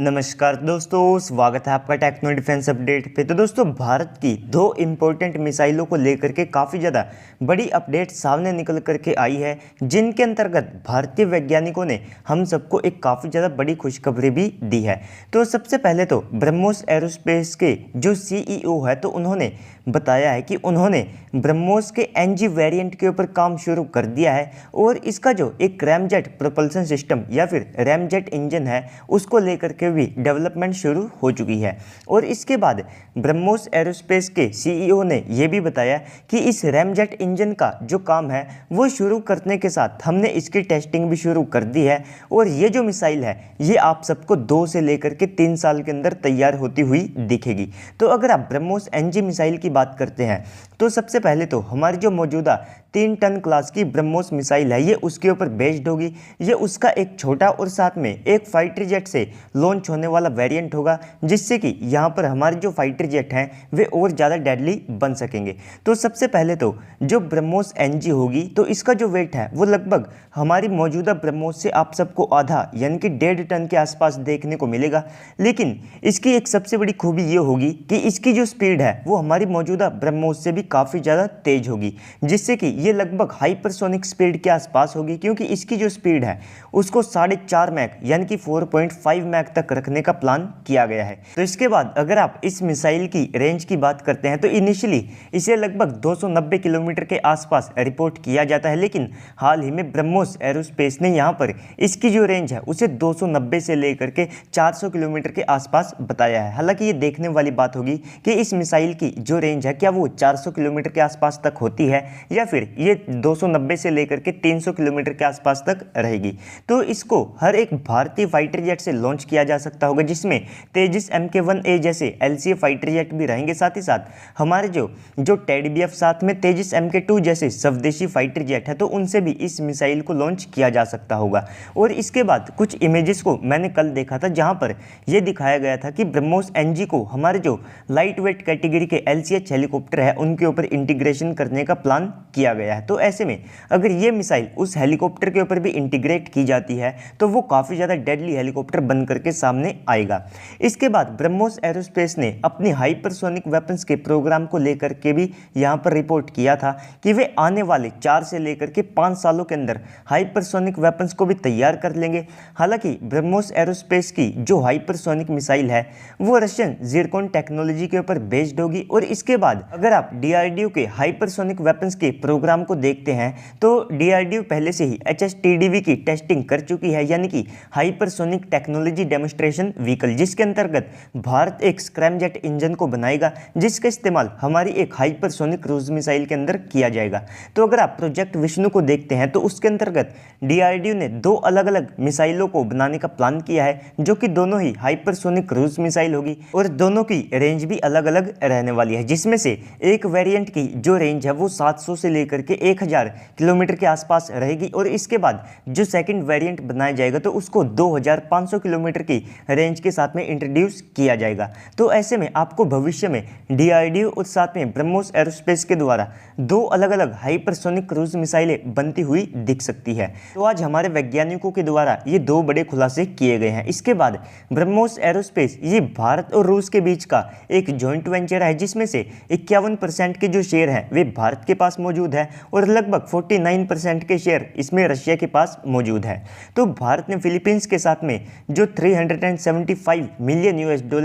नमस्कार दोस्तों, स्वागत है आपका टेक्नो डिफेंस अपडेट पे। तो दोस्तों, भारत की दो इम्पोर्टेंट मिसाइलों को लेकर के काफ़ी ज़्यादा बड़ी अपडेट सामने निकल करके आई है, जिनके अंतर्गत भारतीय वैज्ञानिकों ने हम सबको एक काफ़ी ज़्यादा बड़ी खुशखबरी भी दी है। तो सबसे पहले तो ब्रह्मोस एरोस्पेस के जो CEO है, तो उन्होंने बताया है कि उन्होंने ब्रह्मोस के NG वेरिएंट के ऊपर काम शुरू कर दिया है और इसका जो एक रैमजेट प्रोपल्सन सिस्टम या फिर रैमजेट इंजन है, उसको लेकर के भी डेवलपमेंट शुरू हो चुकी है। और इसके बाद ब्रह्मोस एरोस्पेस के CEO ने यह भी बताया कि इस रैमजेट इंजन का जो काम है वो शुरू करने के साथ हमने इसकी टेस्टिंग भी शुरू कर दी है और ये जो मिसाइल है ये आप सबको 2 से लेकर के 3 साल के अंदर तैयार होती हुई दिखेगी। तो अगर आप ब्रह्मोस NG मिसाइल की बात करते हैं तो सबसे पहले तो हमारी जो मौजूदा 3 टन क्लास की ब्रह्मोस मिसाइल है ये उसके ऊपर बेस्ड होगी। ये उसका एक छोटा और साथ में एक फाइटर जेट से लॉन्च होने वाला वेरिएंट होगा, जिससे कि यहाँ पर हमारे जो फाइटर जेट हैं वे और ज़्यादा डेडली बन सकेंगे। तो सबसे पहले तो जो ब्रह्मोस NG होगी तो इसका जो वेट है वो लगभग हमारी मौजूदा ब्रह्मोस से आप सबको आधा यानी कि 1.5 टन के आसपास देखने को मिलेगा। लेकिन इसकी एक सबसे बड़ी खूबी ये होगी कि इसकी जो स्पीड है वो हमारी मौजूदा ब्रह्मोस से भी काफ़ी ज़्यादा तेज होगी, जिससे कि ये लगभग हाइपरसोनिक स्पीड के आसपास होगी, क्योंकि इसकी जो स्पीड है उसको 4.5 मैक यानी कि 4.5 मैक तक रखने का प्लान किया गया है। तो इसके बाद अगर आप इस मिसाइल की रेंज की बात करते हैं तो इनिशियली इसे लगभग 290 किलोमीटर के आसपास रिपोर्ट किया जाता है, लेकिन हाल ही में ब्रह्मोस एरोस्पेस ने यहाँ पर इसकी जो रेंज है उसे 290 से लेकर के 400 किलोमीटर के आसपास बताया है। हालांकि ये देखने वाली बात होगी कि इस मिसाइल की जो रेंज है क्या वो 400 किलोमीटर के आसपास तक होती है या फिर ये 290 से लेकर के 300 किलोमीटर के आसपास तक रहेगी। तो इसको हर एक भारतीय फाइटर जेट से लॉन्च किया जा सकता होगा, जिसमें तेजस MK1A जैसे LCA फाइटर जेट भी रहेंगे। साथ ही साथ हमारे जो TED-BF साथ में तेजस MK2 जैसे स्वदेशी फाइटर जेट है, तो उनसे भी इस मिसाइल को लॉन्च किया जा सकता होगा। और इसके बाद कुछ इमेजेस को मैंने कल देखा था, जहां पर यह दिखाया गया था कि ब्रह्मोस NG को हमारे जो लाइट वेट कैटेगरी के LCH हेलीकॉप्टर है उनके ऊपर इंटीग्रेशन करने का प्लान किया गया है। तो ऐसे में अगर ये मिसाइल उस हेलीकॉप्टर के ऊपर भी इंटीग्रेट की जाती है तो वो काफ़ी ज़्यादा डेडली हेलीकॉप्टर बन करके सामने आएगा। इसके बाद ब्रह्मोस एरोस्पेस ने अपनी हाइपरसोनिक वेपन्स के प्रोग्राम को लेकर के भी यहाँ पर रिपोर्ट किया था कि वे आने वाले 4 से लेकर के 5 सालों के अंदर हाइपरसोनिक वेपन्स को भी तैयार कर लेंगे। हालांकि ब्रह्मोस एरोस्पेस की जो हाइपरसोनिक मिसाइल है वो रशियन ज़िरकॉन टेक्नोलॉजी के ऊपर बेस्ड होगी। और इसके बाद अगर आप DRDO के हाइपरसोनिक वेपन्स के प्रोग्राम को देखते हैं तो DRDO पहले से ही HSTDV की टेस्टिंग कर चुकी है, यानी कि हाइपरसोनिक टेक्नोलॉजी डेमोन्स्ट्रेशन व्हीकल, जिसके अंतर्गत भारत एक स्क्रैमजेट इंजन को बनाएगा जिसका इस्तेमाल हमारी एक हाइपरसोनिक क्रूज मिसाइल के अंदर किया जाएगा। तो अगर आप प्रोजेक्ट विष्णु को देखते हैं तो उसके अंतर्गत DRDO ने 2 अलग अलग मिसाइलों को बनाने का प्लान किया है, जो कि दोनों ही हाइपरसोनिक क्रूज मिसाइल होगी और दोनों की रेंज भी अलग अलग रहने वाली है, जिसमें से एक वेरिएंट की जो रेंज है वो 700 से लेकर के 1000 किलोमीटर के आसपास रहेगी और इसके बाद जो सेकंड वेरिएंट बनाया जाएगा तो उसको 2500 किलोमीटर की रेंज के साथ में इंट्रोड्यूस किया जाएगा। तो ऐसे में आपको भविष्य में DRDO और साथ में ब्रह्मोस एरोस्पेस के द्वारा 2 अलग अलग हाइपरसोनिक क्रूज मिसाइलें बनती हुई दिख सकती है। तो आज हमारे वैज्ञानिकों के द्वारा ये 2 बड़े खुलासे किए गए हैं। इसके बाद ब्रह्मोस एरोस्पेस ये भारत और रूस के बीच का एक जॉइंट वेंचर है, जिसमें से 51% के जो शेयर हैं वे भारत के पास मौजूद है और लगभग 49% के शेयर इसमें रशिया के पास मौजूद है। तो भारत ने फिलीपींस के साथ में जो $375 मिलियन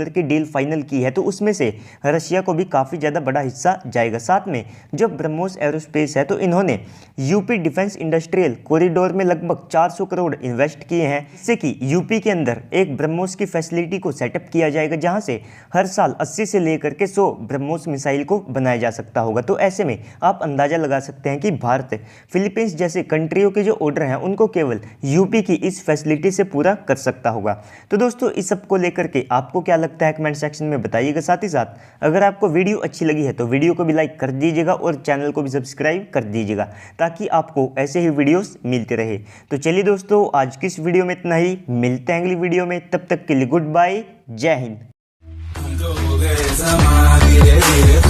की डील फाइनल की है, तो उसमें से रशिया को भी काफ़ी ज़्यादा बड़ा हिस्सा जाएगा। साथ में जो ब्रह्मोस एरोस्पेस है तो इन्होंने यूपी डिफेंस इंडस्ट्रियल कॉरिडोर में लगभग 400 करोड़ इन्वेस्ट किए हैं, जिससे कि यूपी के अंदर एक ब्रह्मोस की फैसिलिटी को सेटअप किया जाएगा, जहां से हर साल 80 से लेकर के 100 ब्रह्मोस मिसाइल को बनाया जा सकता होगा। तो ऐसे में आप अंदाजा लगा सकते हैं कि भारत फिलीपींस जैसे कंट्रियों के जो ऑर्डर हैं उनको केवल यूपी की इस फैसिलिटी से पूरा कर सकता होगा। तो दोस्तों, इस सब को लेकर के आपको क्या लगता है कमेंट सेक्शन में बताइएगा। साथ ही साथ अगर आपको वीडियो अच्छी लगी है तो वीडियो को भी लाइक कर दीजिएगा और चैनल को भी सब्सक्राइब कर दीजिएगा, ताकि आपको ऐसे ही वीडियोस मिलते रहे। तो चलिए दोस्तों, आज की इस वीडियो में इतना ही। मिलते हैं अगली वीडियो में, तब तक के लिए गुड बाय, जय हिंद। धीरे धीरे